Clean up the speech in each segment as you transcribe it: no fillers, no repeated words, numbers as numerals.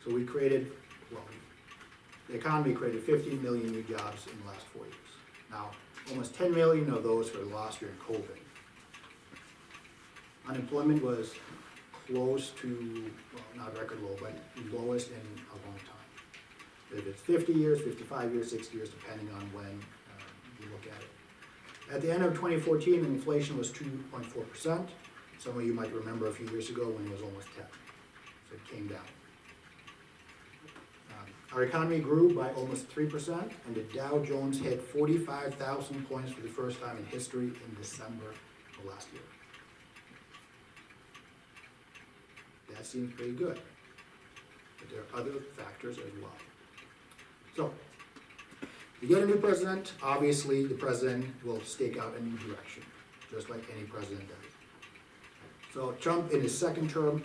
So we created, well, the economy created 15 million new jobs in the last 4 years. Now, almost 10 million of those were lost during COVID. Unemployment was close to, well, not record low, but lowest in a long time. If it's 50 years, 55 years, 60 years, depending on when you look at it. At the end of 2014, inflation was 2.4%. Some of you might remember a few years ago when it was almost 10. So it came down. Our economy grew by almost 3%, and the Dow Jones hit 45,000 points for the first time in history in December of last year. That seems pretty good, but there are other factors as well. So, you get a new president, obviously the president will stake out a new direction, just like any president does. So Trump, in his second term,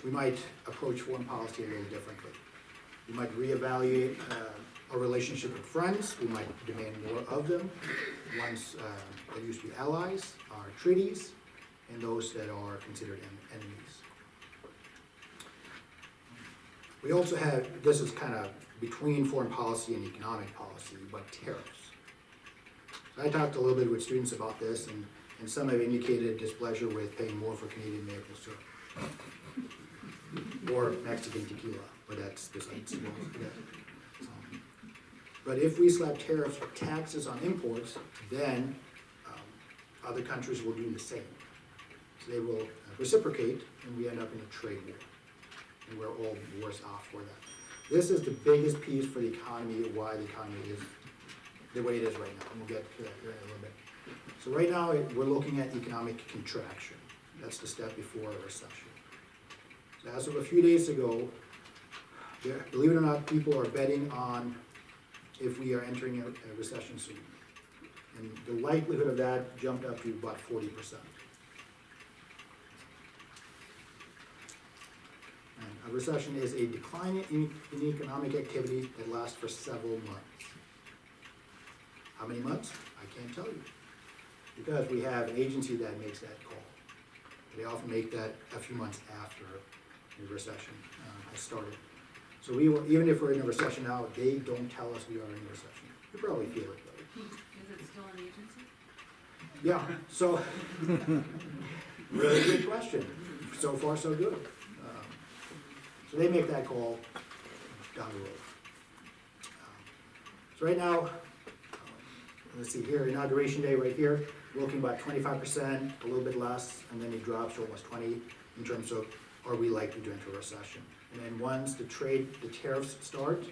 we might approach foreign policy a little differently. We might reevaluate our relationship with friends. We might demand more of them. Ones that used to be allies, our treaties, and those that are considered enemies. We also have, this is kind of between foreign policy and economic policy, but tariffs. So I talked a little bit with students about this, and some have indicated displeasure with paying more for Canadian maple syrup. Or Mexican tequila, but that's besides the point. But if we slap tariffs or taxes on imports, then other countries will do the same. So they will reciprocate, and we end up in a trade war. And we're all worse off for that. This is the biggest piece for the economy, why the economy is the way it is right now, and we'll get to that here in a little bit. So right now, we're looking at economic contraction. That's the step before a recession. So as of a few days ago, believe it or not, people are betting on if we are entering a recession soon. And the likelihood of that jumped up to about 40%. And a recession is a decline in economic activity that lasts for several months. How many months? I can't tell you. Because we have an agency that makes that call. They often make that a few months after the recession has started. So we will, even if we're in a recession now, they don't tell us we are in a recession. You probably feel it though. Is it still an agency? Yeah, so, really good question. So far, so good. So they make that call down the road. So right now, let's see here, inauguration day right here, we're looking about 25%, a little bit less, and then it drops to almost 20 in terms of are we likely to enter a recession. And then once the tariffs start,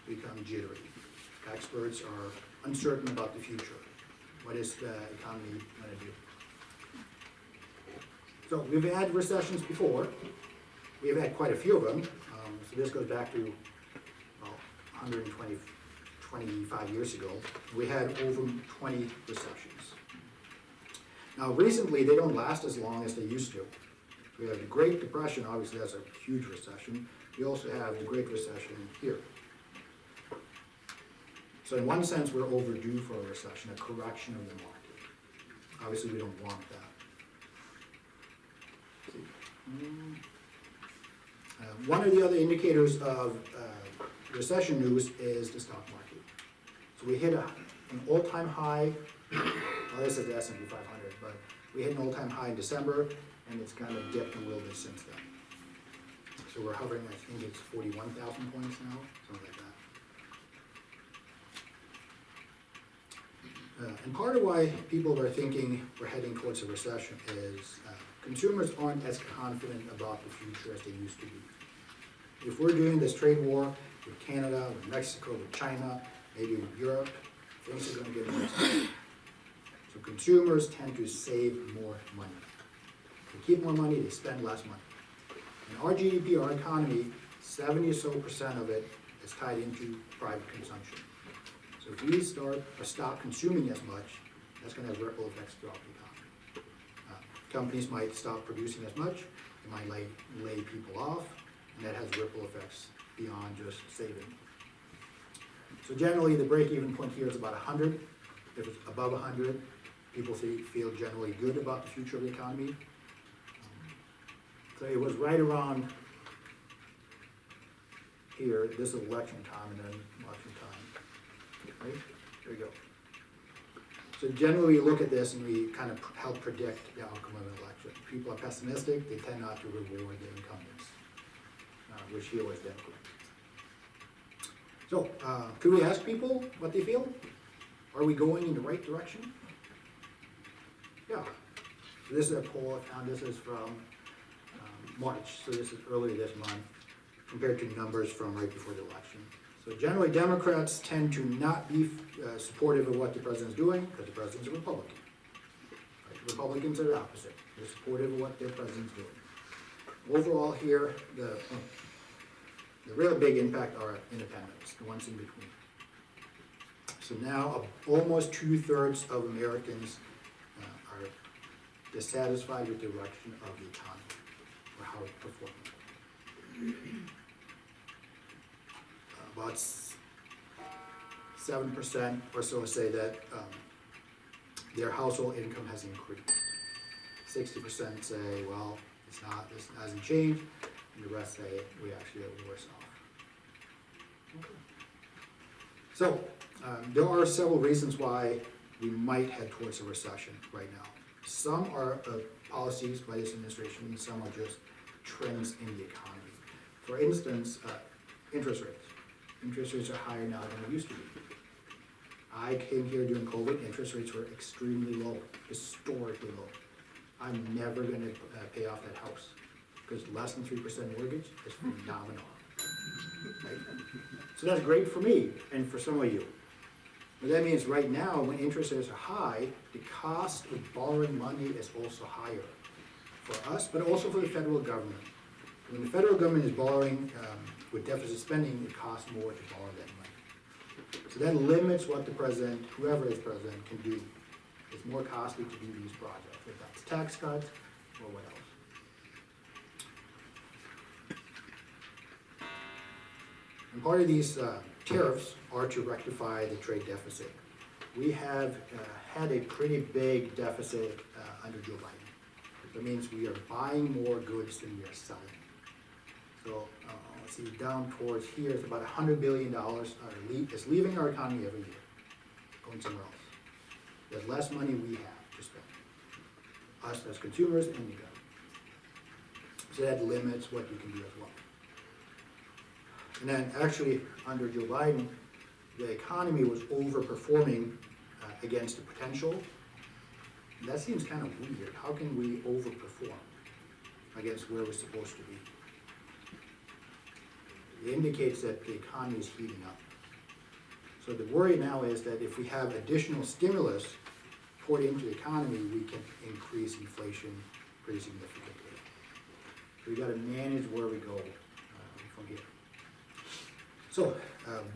become jittery. Experts are uncertain about the future. What is the economy going to do? So we've had recessions before. We've had quite a few of them. So this goes back to, well, 25 years ago. We had over 20 recessions. Now recently, they don't last as long as they used to. We have the Great Depression, obviously that's a huge recession. We also have the Great Recession here. So in one sense, we're overdue for a recession, a correction of the market. Obviously, we don't want that. One of the other indicators of recession news is the stock market. So we hit an all-time high, well, this is the S&P 500, but we hit an all-time high in December, and it's kind of dipped a little bit since then. So we're hovering, I think it's 41,000 points now, something like that. And part of why people are thinking we're heading towards a recession is consumers aren't as confident about the future as they used to be. If we're doing this trade war with Canada, with Mexico, with China, maybe with Europe, things are going to get more expensive. So consumers tend to save more money. They keep more money, they spend less money. In our GDP, our economy, 70% or so of it is tied into private consumption. So if we stop consuming as much, that's going to have ripple effects throughout the economy. Companies might stop producing as much, they might lay people off, and that has ripple effects beyond just saving. So generally, the break-even point here is about 100. If it's above 100, people feel generally good about the future of the economy. So it was right around here, this is election time and then election time, right? There you go. So generally we look at this and we kind of help predict the outcome of an election. If people are pessimistic, they tend not to reward the incumbents, which here was Democrat. So, could we ask people what they feel? Are we going in the right direction? Yeah. So this is a poll I found. This is from March, so this is earlier this month, compared to numbers from right before the election. So generally, Democrats tend to not be supportive of what the president's doing because the president's a Republican. Right? Republicans are the opposite. They're supportive of what their president's doing. Overall here, the real big impact are independents, the ones in between. So now almost 2/3 of Americans are dissatisfied with the direction of the economy or how it's performing. About 7% or so say that their household income has increased. 60% say, well, this hasn't changed, and the rest say we actually are worse off. Okay. So there are several reasons why we might head towards a recession right now. Some are policies by this administration, and some are just trends in the economy. For instance, interest rates. Interest rates are higher now than they used to be. I came here during COVID, interest rates were extremely low, historically low. I'm never gonna pay off that house, because less than 3% mortgage is phenomenal. Right? So that's great for me and for some of you. But that means right now, when interest rates are high, the cost of borrowing money is also higher for us, but also for the federal government. When the federal government is borrowing with deficit spending, it costs more to borrow that money. So that limits what the president, whoever is president, can do. It's more costly to do these projects, if that's tax cuts or what else. And part of these tariffs are to rectify the trade deficit. We have had a pretty big deficit under Joe Biden. That means we are buying more goods than we are selling. So let's see, down towards here, it's about $100 billion is leaving our economy every year, going somewhere else. There's less money we have to spend, us as consumers and the government. So that limits what you can do as well. And then actually, under Joe Biden, the economy was overperforming against the potential. And that seems kind of weird. How can we overperform against where we're supposed to be? It indicates that the economy is heating up. So the worry now is that if we have additional stimulus poured into the economy, we can increase inflation pretty significantly. So we got to manage where we go from here. So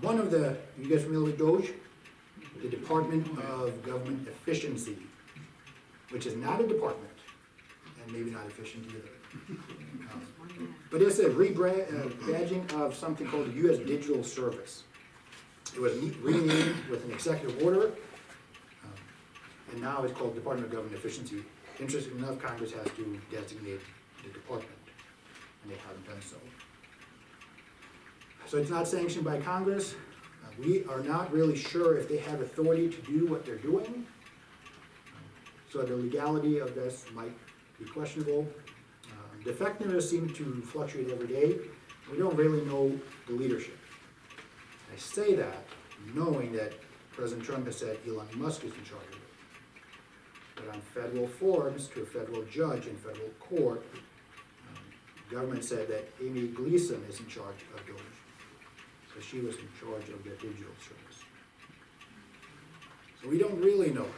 one of the, you guys familiar with DOGE? The Department of Government Efficiency, which is not a department, and maybe not efficient either. But it's a rebadging of something called the U.S. Digital Service. It was renamed with an executive order, and now it's called Department of Government Efficiency. Interestingly enough, Congress has to designate the department, and they haven't done so. So it's not sanctioned by Congress. We are not really sure if they have authority to do what they're doing. So the legality of this might be questionable. The effectiveness seems to fluctuate every day. We don't really know the leadership. I say that knowing that President Trump has said Elon Musk is in charge of it. But on federal forums to a federal judge in federal court, government said that Amy Gleason is in charge of DOGE. So she was in charge of the digital service. So we don't really know.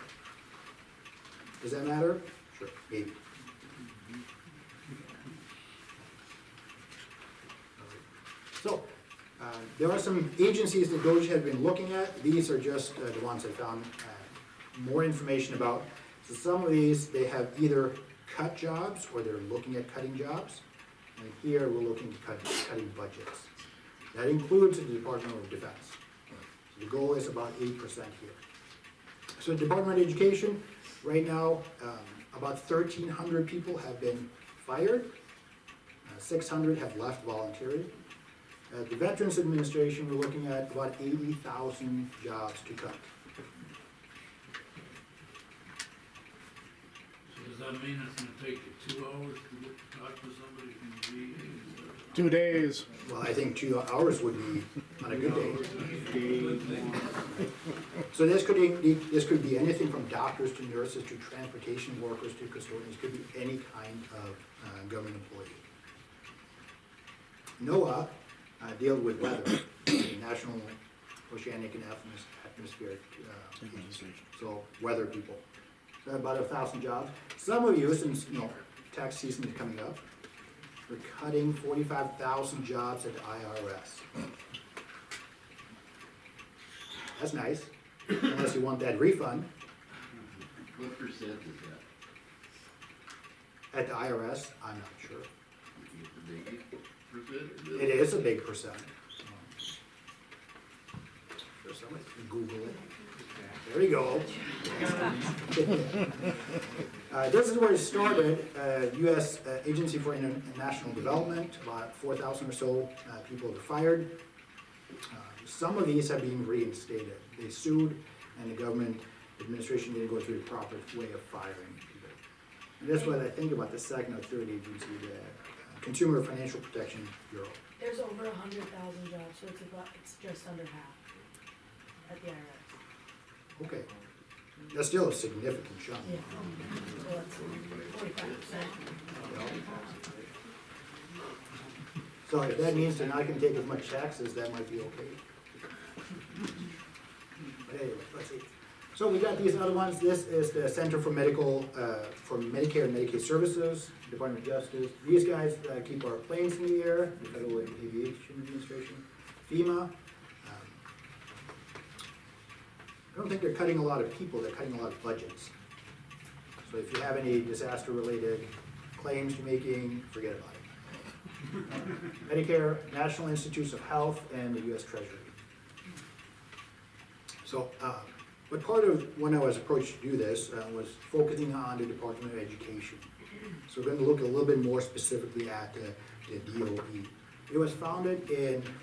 Does that matter? Sure, maybe. So, there are some agencies that DOGE had been looking at. These are just the ones I found more information about. So some of these, they have either cut jobs or they're looking at cutting jobs. And here we're looking at cutting budgets. That includes the Department of Defense. So the goal is about 8% here. So the Department of Education, right now, about 1,300 people have been fired. 600 have left voluntarily. At the Veterans Administration, we're looking at about 80,000 jobs to cut. So does that mean it's gonna take you 2 hours to talk to somebody from the VA? 2 days. Well, I think 2 hours would be on a good day. So this could be anything from doctors to nurses to transportation workers to custodians, could be any kind of government employee. NOAA deals with weather, the National Oceanic and Atmospheric Agency, so weather people. So about 1,000 jobs. Some of you, since tax season is coming up, we're cutting 45,000 jobs at the IRS. That's nice, unless you want that refund. What percent is that? At the IRS, I'm not sure. Is it the biggest percent? It is a big percent. Sure, somebody can Google it. There you go. This is where it started, U.S. Agency for International Development, about 4,000 or so people were fired. Some of these have been reinstated. They sued, and the government administration didn't go through the proper way of firing people. And that's what I think about the second or third agency, the Consumer Financial Protection Bureau. There's over 100,000 jobs, so it's just under half at the IRS. Okay, that's still a significant chunk. Yeah. So that's 45%. So if that means they're not gonna take as much taxes, that might be okay. But anyway, let's see. So we got these other ones. This is the Center for Medicare and Medicaid Services, Department of Justice. These guys keep our planes in the air, the Federal Aviation Administration, FEMA. I don't think they're cutting a lot of people, they're cutting a lot of budgets. So if you have any disaster-related claims you're making, forget about it. Medicare, National Institutes of Health, and the U.S. Treasury. So, but part of when I was approached to do this was focusing on the Department of Education. So we're going to look a little bit more specifically at the DOE. It was founded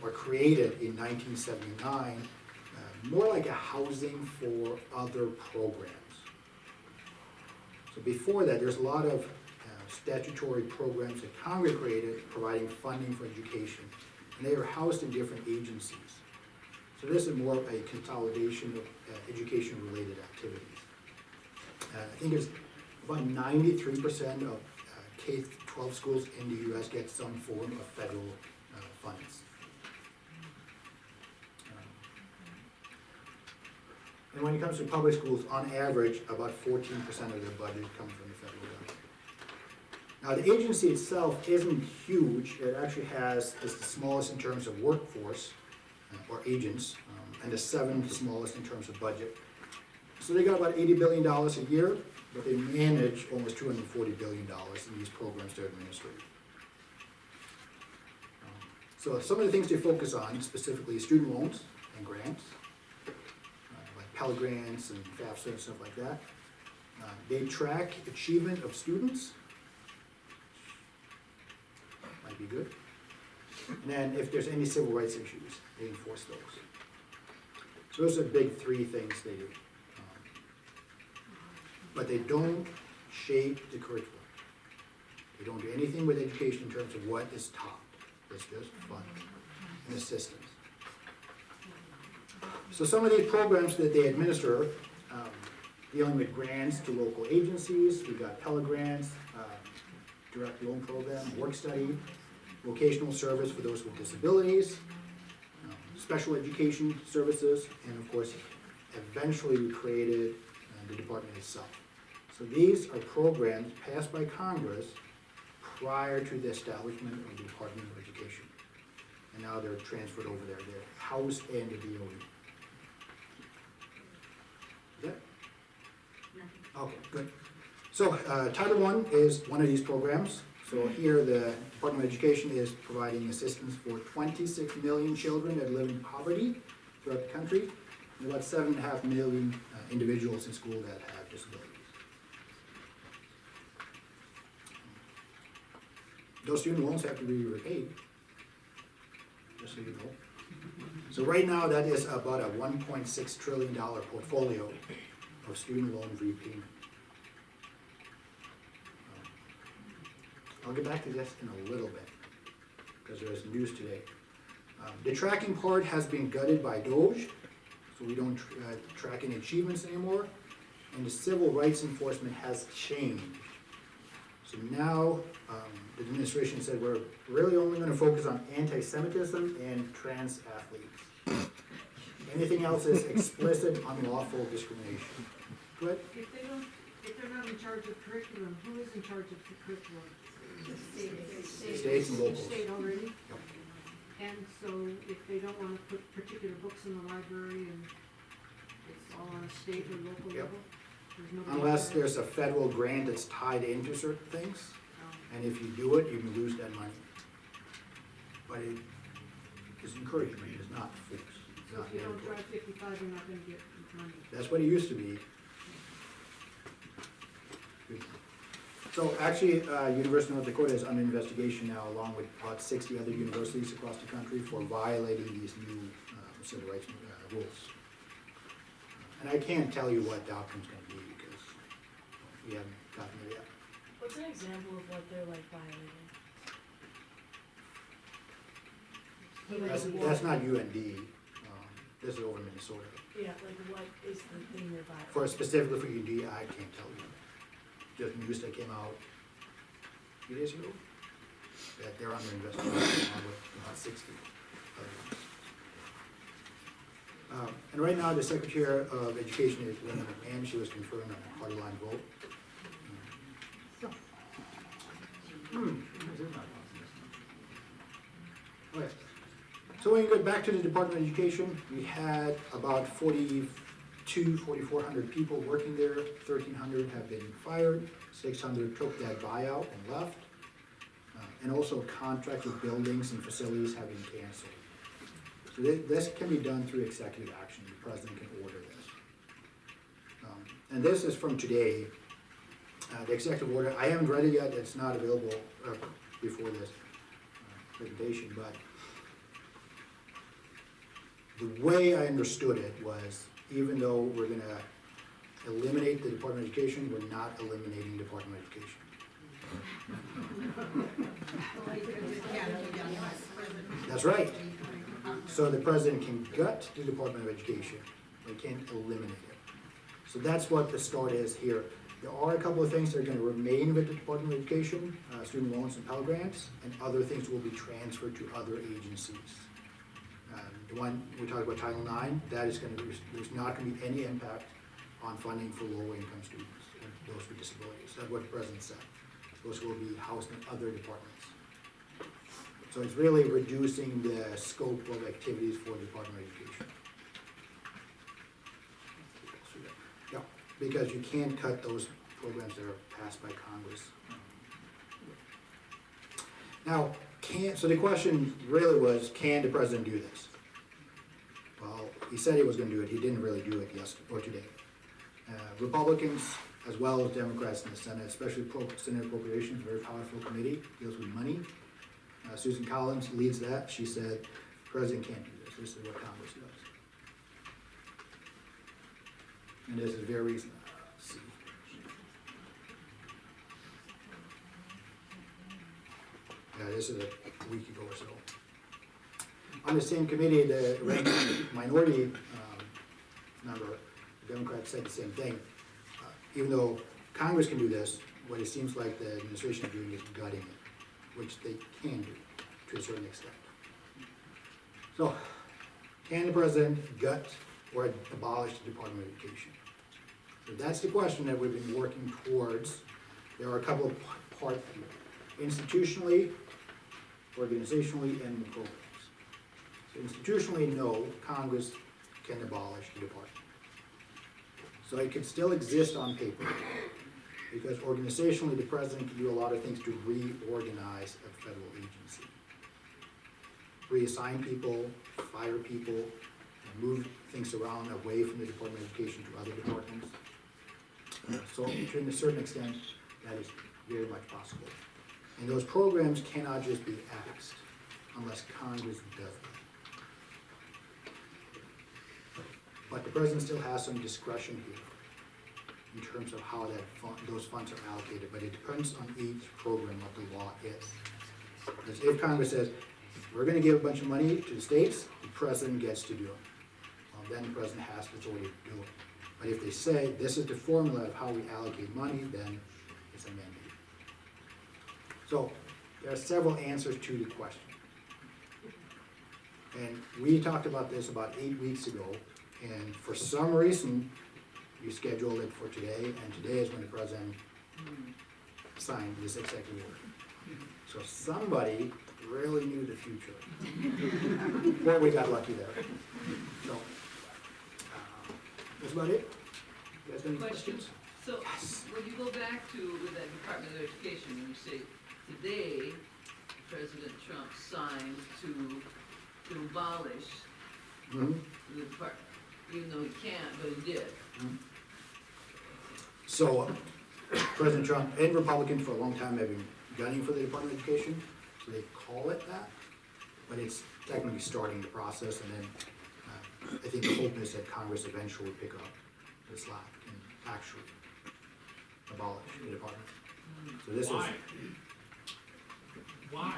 or created in 1979, more like a housing for other programs. So before that, there's a lot of statutory programs that Congress created providing funding for education, and they are housed in different agencies. So this is more of a consolidation of education-related activities. I think it's about 93% of K-12 schools in the U.S. get some form of federal funds. And when it comes to public schools, on average, about 14% of their budget comes from the federal government. Now, the agency itself isn't huge. It actually is the smallest in terms of workforce, or agents, and the 7th smallest in terms of budget. So they got about $80 billion a year, but they manage almost $240 billion in these programs to administer. So some of the things they focus on, specifically student loans and grants, like Pell Grants and FAFSA and stuff like that. They track achievement of students. Might be good. And then if there's any civil rights issues, they enforce those. So those are the big three things they do. But they don't shape the curriculum. They don't do anything with education in terms of what is taught. It's just fun and the systems. So some of these programs that they administer, dealing with grants to local agencies, we've got Pell Grants, direct loan program, work study, vocational service for those with disabilities, special education services, and of course, eventually we created the department itself. So these are programs passed by Congress prior to the establishment of the Department of Education. And now they're transferred over there. They're housed in the DOE. Is that? Okay, good. So Title I is one of these programs. So here the Department of Education is providing assistance for 26 million children that live in poverty throughout the country, and about 7.5 million individuals in school that have disabilities. Those student loans have to be repaid, just so you know. So right now, that is about a $1.6 trillion portfolio of student loan repayment. I'll get back to this in a little bit, because there is news today. The tracking part has been gutted by DOGE, so we don't track any achievements anymore, and the civil rights enforcement has changed. So now, the administration said we're really only gonna focus on anti-Semitism and trans athletes. Anything else is explicit unlawful discrimination. Good? If they're not in charge of curriculum, who is in charge of the curriculum? States and locals. State already? Yep. And so if they don't wanna put particular books in the library and it's all on a state or local Yep. level? There's nobody Unless there? there's a federal grant that's tied into certain things, Oh. and if you do it, you can lose that money. But it is encouragement, it's not force. It's So not if you don't mandatory. drive 55, you're not gonna get money. That's what it used to be. So actually, University of North Dakota is under investigation now, along with about 60 other universities across the country for violating these new civil rights rules. And I can't tell you what the outcome's gonna be, because we haven't gotten there yet. What's an example of what they're like violating? That's not UND, this is over in Minnesota. Yeah, like what is the thing they're violating? For specifically for UND, I can't tell you. Just news that came out a few days ago, that they're under investigation along with about 60 others. And right now, the Secretary of Education is Linda McMahon. She was confirmed on a party line vote. Okay. So when you go back to the Department of Education, we had about 4,400 people working there. 1,300 have been fired, 600 took that buyout and left. And also contracted buildings and facilities have been canceled. So this can be done through executive action. The president can order this. And this is from today. The executive order, I haven't read it yet. It's not available before this presentation, but the way I understood it was, even though we're gonna eliminate the Department of Education, we're not eliminating the Department of Education. That's right. So the president can gut the Department of Education, but he can't eliminate it. So that's what the start is here. There are a couple of things that are gonna remain with the Department of Education, student loans and Pell Grants, and other things will be transferred to other agencies. The one, we talked about Title IX, that is there's not gonna be any impact on funding for low-income students and those with disabilities. That's what the president said. Those will be housed in other departments. So it's really reducing the scope of activities for the Department of Education. Yeah, because you can't cut those programs that are passed by Congress. Now, so the question really was, can the president do this? Well, he said he was gonna do it, he didn't really do it yesterday or today. Republicans, as well as Democrats in the Senate, especially Senate Appropriations, very powerful committee, deals with money. Susan Collins leads that. She said, the president can't do this. This is what Congress does. And this is very, see. Yeah, this is a week ago or so. On the same committee, the ranking minority member, the Democrats said the same thing. Even though Congress can do this, what it seems like the administration is doing is gutting it, which they can do to a certain extent. So, can the president gut or abolish the Department of Education? So that's the question that we've been working towards. There are a couple of parts here. Institutionally, organizationally, and the programs. So institutionally, no, Congress can abolish the department. So it can still exist on paper, because organizationally, the president can do a lot of things to reorganize a federal agency. Reassign people, fire people, and move things around away from the Department of Education to other departments. So to a certain extent, that is very much possible. And those programs cannot just be axed unless Congress does it. But the president still has some discretion here in terms of how those funds are allocated, but it depends on each program what the law is. Because if Congress says, we're gonna give a bunch of money to the states, the president gets to do it. Well, then the president has the authority to do it. But if they say, this is the formula of how we allocate money, then it's a mandate. So, there are several answers to the question. And we talked about this about 8 weeks ago, and for some reason, you scheduled it for today, and today is when the president signed this executive order. So somebody really knew the future. Well, we got lucky there. So, that's about it. You guys got any questions? So, when you go back to, with that Department of Education, when you say, today, President Trump signed to abolish Mhm. the department, even though he can't, but he did. So, President Trump and Republicans for a long time have been gunning for the Department of Education, so they call it that, but it's technically starting the process, and then I think the hope is that Congress eventually will pick up the slack and actually abolish the department. So this is, Why? Why?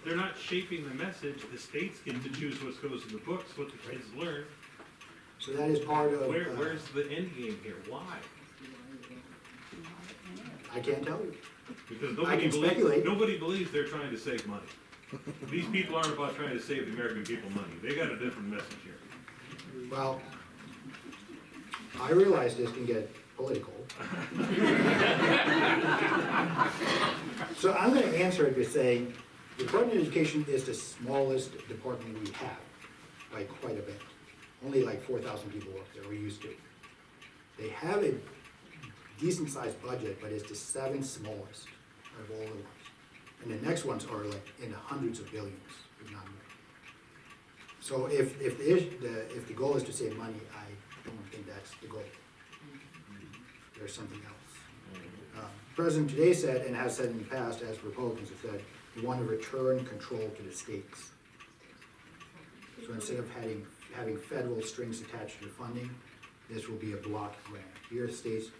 They're not shaping the message, the states get to choose what goes in the books, what the kids learn. so that is part of, Where's the end game here? Why? I can't tell you. Because I can speculate. nobody believes they're trying to save money. These people aren't about trying to save the American people money. They got a different message here. Well, I realize this can get political. So I'm gonna answer it by saying, the Department of Education is the smallest department we have, by quite a bit. Only like 4,000 people work there, we used to. They have a decent sized budget, but it's the 7th smallest of all the ones. And the next ones are like in the hundreds of billions, if not more. So if the goal is to save money, I don't think that's the goal. There's something else. President today said, and has said in the past, as Republicans have said, we want to return control to the states. So instead of having federal strings attached to the funding, this will be a block grant. Here, states